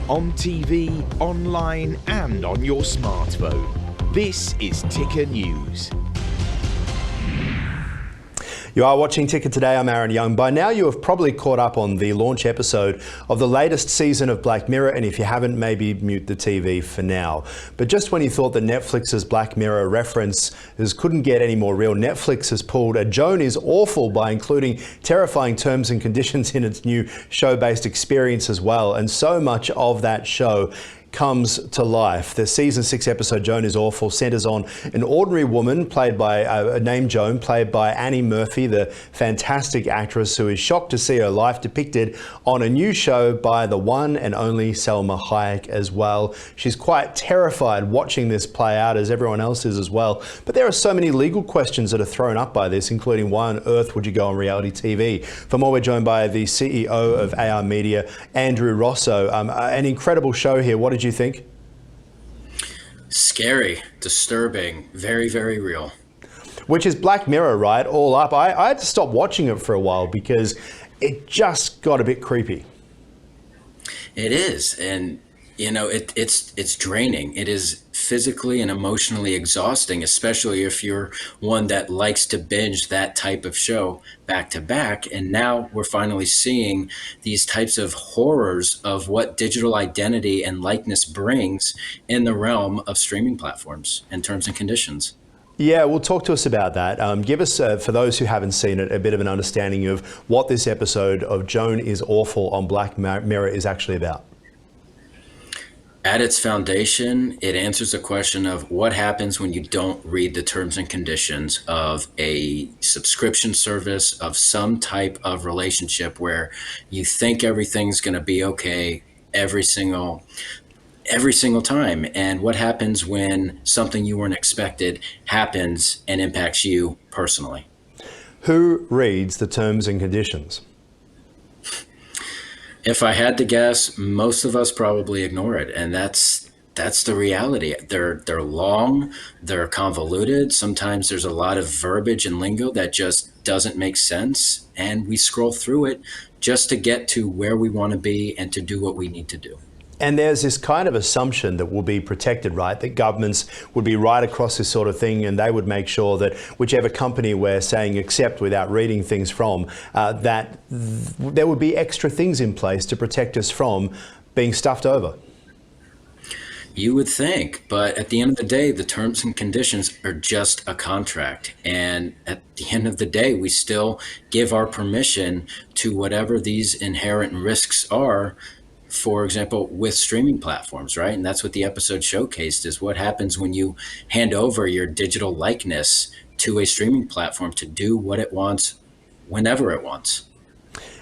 on TV, online, and on your smartphone. This is Ticker News. You are watching Ticker Today. I'm Aaron Young. By now you have probably caught up on the launch episode of the latest season of Black Mirror, and if you haven't, maybe mute the TV for now. But just when you thought that Netflix's Black Mirror references couldn't get any more real, Netflix has pulled a Joan is awful by including terrifying terms and conditions in its new show-based experience as well. And so much of that show comes to life. The season 6 episode Joan is Awful centers on an ordinary woman played by named Joan, played by Annie Murphy, the fantastic actress who is shocked to see her life depicted on a new show by the one and only Salma Hayek as well. She's quite terrified watching this play out, as everyone else is as well. But there are so many legal questions that are thrown up by this, including why on earth would you go on reality TV? For more, we're joined by the CEO of AR Media, Andrew Rossow. An incredible show here. What did you think? Scary, disturbing, very, very real. Which is Black Mirror, right? All up. I had to stop watching it for a while because it just got a bit creepy. It is, and you know, it's draining. It is physically and emotionally exhausting, especially if you're one that likes to binge that type of show back to back. And now we're finally seeing these types of horrors of what digital identity and likeness brings in the realm of streaming platforms and terms and conditions. Yeah, well, talk to us about that. Give us, for those who haven't seen it, a bit of an understanding of what this episode of Joan is Awful on Black Mirror is actually about. At its foundation, it answers the question of what happens when you don't read the terms and conditions of a subscription service, of some type of relationship where you think everything's going to be okay every single time. And what happens when something you weren't expected happens and impacts you personally? Who reads the terms and conditions? If I had to guess, most of us probably ignore it, and that's the reality. They're long, they're convoluted. Sometimes there's a lot of verbiage and lingo that just doesn't make sense, and we scroll through it just to get to where we want to be and to do what we need to do. And there's this kind of assumption that we'll be protected, right? That governments would be right across this sort of thing, and they would make sure that whichever company we're saying accept without reading things from, that there would be extra things in place to protect us from being stuffed over. You would think, but at the end of the day, the terms and conditions are just a contract. And at the end of the day, we still give our permission to whatever these inherent risks are. For example, with streaming platforms, right? And that's what the episode showcased, is what happens when you hand over your digital likeness to a streaming platform to do what it wants, whenever it wants.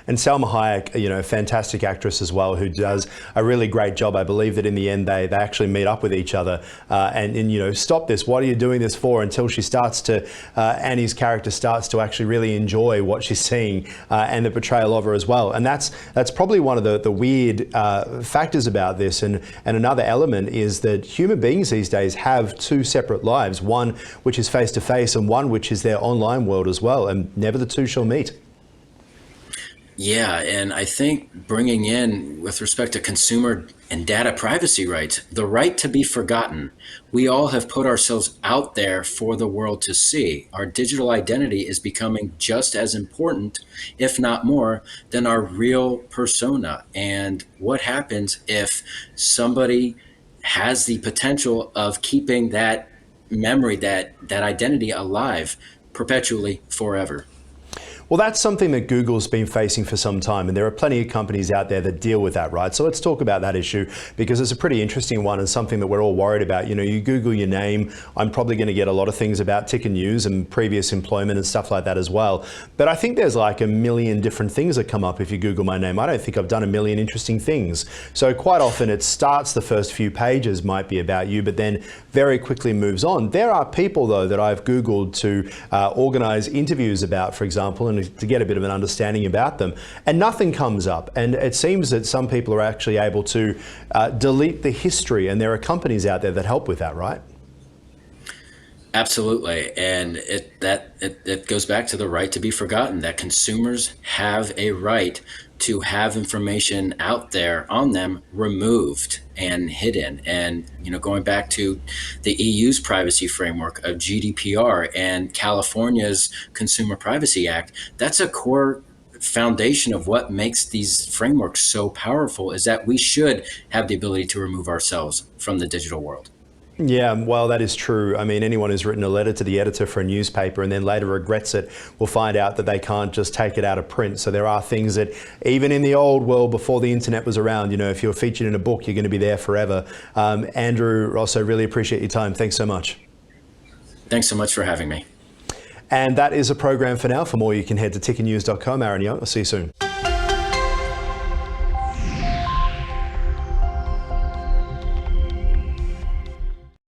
And Salma Hayek, you know, fantastic actress as well, who does a really great job. I believe that in the end, they actually meet up with each other and, you know, stop this. What are you doing this for? Until she starts to, Annie's character starts to actually really enjoy what she's seeing and the portrayal of her as well. And that's probably one of the weird factors about this. And another element is that human beings these days have two separate lives, one which is face to face and one which is their online world as well. And never the two shall meet. Yeah, and I think bringing in, with respect to consumer and data privacy rights, the right to be forgotten. We all have put ourselves out there for the world to see. Our digital identity is becoming just as important, if not more, than our real persona. And what happens if somebody has the potential of keeping that memory, that identity alive perpetually forever? Well, that's something that Google's been facing for some time, and there are plenty of companies out there that deal with that, right? So let's talk about that issue, because it's a pretty interesting one and something that we're all worried about. You know, you Google your name, I'm probably going to get a lot of things about Ticker News and previous employment and stuff like that as well. But I think there's like a million different things that come up if you Google my name. I don't think I've done a million interesting things. So quite often it starts, the first few pages might be about you, but then very quickly moves on. There are people, though, that I've Googled to organize interviews about, for example, and to get a bit of an understanding about them, and nothing comes up. And it seems that some people are actually able to delete the history, and there are companies out there that help with that, right? Absolutely, and it goes back to the right to be forgotten, that consumers have a right to have information out there on them removed and hidden. And, going back to the EU's privacy framework of GDPR and California's Consumer Privacy Act, that's a core foundation of what makes these frameworks so powerful, is that we should have the ability to remove ourselves from the digital world. Yeah, well, that is true. I mean, anyone who's written a letter to the editor for a newspaper and then later regrets it will find out that they can't just take it out of print. So there are things that even in the old world, before the internet was around, if you're featured in a book, you're going to be there forever. Andrew, Rossow, really appreciate your time. Thanks so much. Thanks so much for having me. And that is a program for now. For more, you can head to tickernews.com. Aaron Young, I'll see you soon.